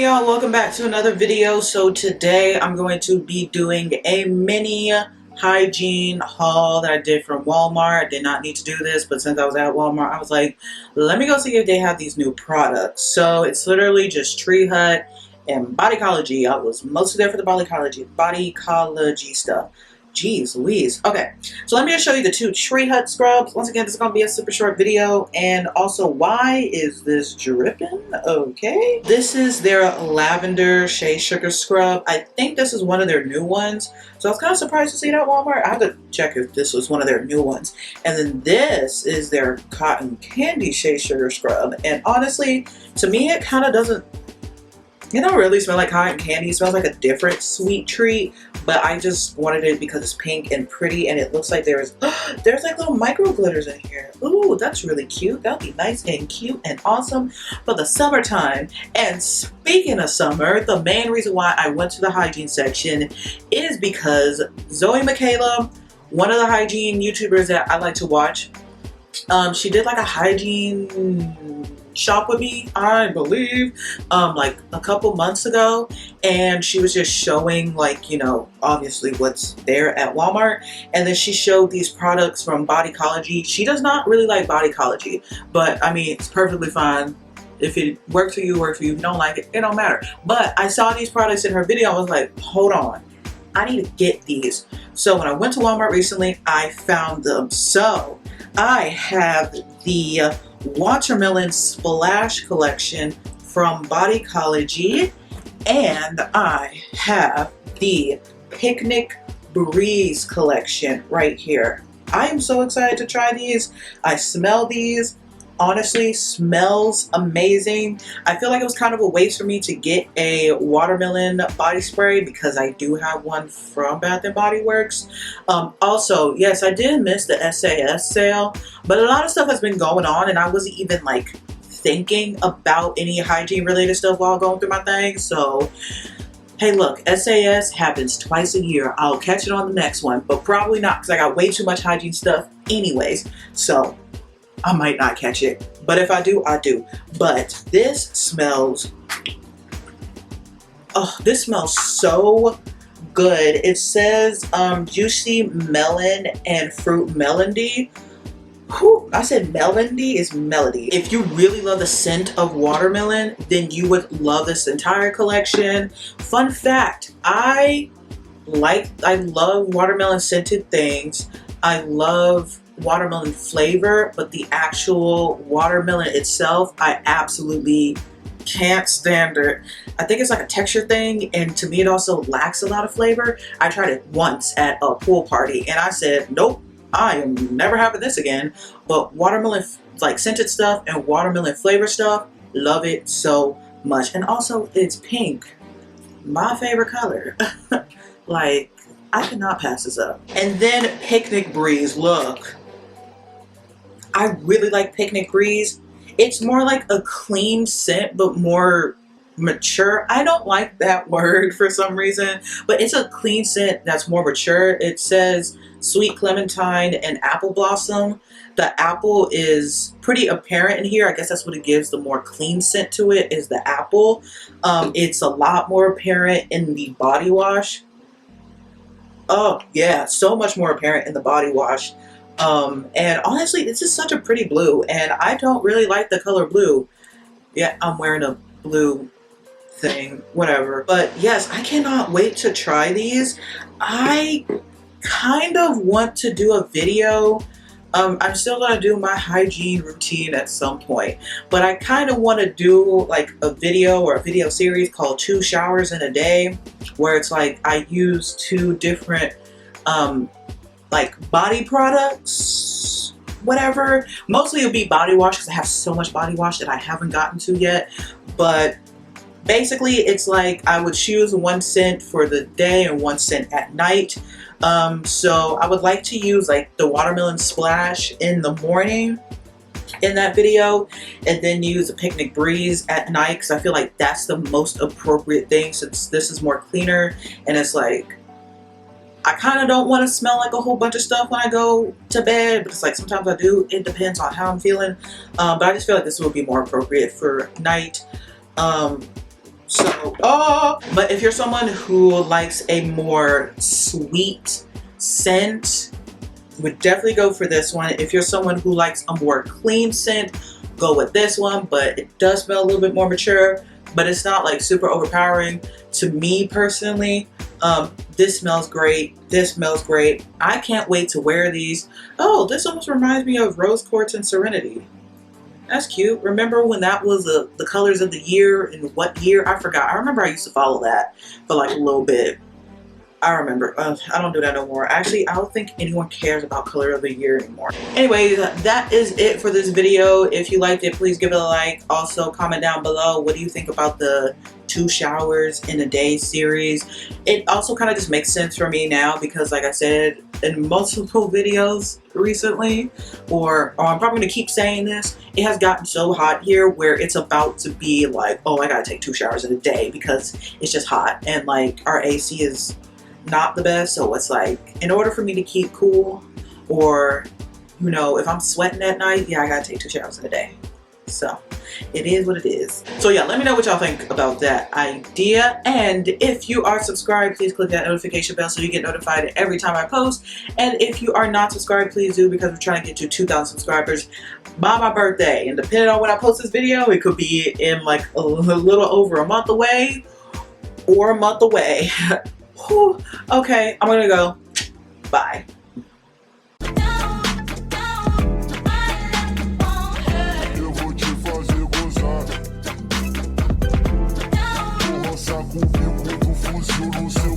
y'all, welcome back to another video. So today I'm going to be doing a mini hygiene haul that I did from Walmart. I did not need to do this, but since I was at Walmart, I was like, let me go see if they have these new products. So it's literally just Tree Hut and Bodycology. I was mostly there for the Bodycology stuff. Jeez Louise. Okay, so let me just show you the two Tree Hut scrubs. Once again, this is going to be a super short video. And also, why is this dripping? Okay. This is their Lavender Shea Sugar Scrub. I think this is one of their new ones. So I was kind of surprised to see it at Walmart. I had to check if this was one of their new ones. And then this is their Cotton Candy Shea Sugar Scrub. And honestly, to me, it kind of doesn't, it don't really smell like cotton candy. It smells like a different sweet treat, but I just wanted it because it's pink and pretty, and it looks like there's like little micro glitters in here. Ooh, that's really cute. That'll be nice and cute and awesome for the summertime. And speaking of summer, the main reason why I went to the hygiene section is because Zoe Michaela, one of the hygiene YouTubers that I like to watch, she did like a hygiene shop with me, I believe, like a couple months ago, and she was just showing, like, you know, obviously what's there at Walmart, and then she showed these products from Bodycology. She does not really like Bodycology, but I mean, it's perfectly fine. If it works for you, works for you. If you don't like it, it don't matter. But I saw these products in her video. I was like, hold on, I need to get these. So when I went to Walmart recently, I found them. So I have the Watermelon Splash collection from Bodycology, and I have the Picnic Breeze collection right here. I am so excited to try these. I smell these. Honestly, smells amazing. I feel like it was kind of a waste for me to get a watermelon body spray because I do have one from Bath & Body Works. Also, yes, I did miss the SAS sale, but a lot of stuff has been going on, and I wasn't even like thinking about any hygiene related stuff while going through my thing. So hey, look, SAS happens twice a year. I'll catch it on the next one, but probably not because I got way too much hygiene stuff anyways. So I might not catch it, but if I do, I do. But this smells, oh, this smells so good. It says juicy melon and fruit melody. Whew, I said melody is melody. If you really love the scent of watermelon, then you would love this entire collection. Fun fact, I love watermelon scented things. I love watermelon flavor, but the actual watermelon itself, I absolutely can't stand it. I think it's like a texture thing, and to me it also lacks a lot of flavor. I tried it once at a pool party and I said, nope, I am never having this again. But watermelon like scented stuff and watermelon flavor stuff, love it so much. And also it's pink, my favorite color. Like, I cannot pass this up. And then Picnic Breeze, look, I really like Picnic Breeze. It's more like a clean scent, but more mature. I don't like that word for some reason, but it's a clean scent that's more mature. It says sweet clementine and apple blossom. The apple is pretty apparent in here. I guess that's what it gives the more clean scent to it, is the apple. It's a lot more apparent in the body wash. Oh yeah, so much more apparent in the body wash. And honestly, this is such a pretty blue, and I don't really like the color blue. Yeah, I'm wearing a blue thing, whatever. But yes, I cannot wait to try these. I kind of want to do a video. I'm still gonna do my hygiene routine at some point, but I kind of want to do like a video or a video series called 2 showers in a day, where it's like I use 2 different like body products, whatever. Mostly it'll be body wash because I have so much body wash that I haven't gotten to yet. But basically it's like I would choose 1 scent for the day and 1 scent at night. So I would like to use like the watermelon splash in the morning in that video, and then use the Picnic Breeze at night, because I feel like that's the most appropriate thing, since this is more cleaner, and it's like I kind of don't want to smell like a whole bunch of stuff when I go to bed, but it's like sometimes I do. It depends on how I'm feeling. But I just feel like this would be more appropriate for night. So, but if you're someone who likes a more sweet scent, would definitely go for this one. If you're someone who likes a more clean scent, go with this one, but it does smell a little bit more mature, but it's not like super overpowering. To me personally, this smells great. This smells great. I can't wait to wear these. Oh, this almost reminds me of Rose Quartz and Serenity. That's cute. Remember when that was the colors of the year? And what year? I forgot. I remember I used to follow that for like a little bit. I remember. I don't do that no more. Actually, I don't think anyone cares about color of the year anymore. Anyways, that is it for this video. If you liked it, please give it a like. Also, comment down below, what do you think about the 2 showers in a day series? It also kind of just makes sense for me now because, like I said in multiple videos recently, or I'm probably going to keep saying this, it has gotten so hot here where it's about to be like, oh, I gotta take 2 showers in a day because it's just hot. And like our AC is not the best, so it's like in order for me to keep cool, or you know, if I'm sweating at night, yeah, I gotta take 2 showers in a day. So it is what it is. So yeah, let me know what y'all think about that idea. And if you are subscribed, please click that notification bell so you get notified every time I post. And if you are not subscribed, please do, because we're trying to get to 2,000 subscribers by my birthday. And depending on when I post this video, it could be in like a little over a month away or a month away. Whew. Okay, I'm gonna go. Bye. Comigo do fuzil no seu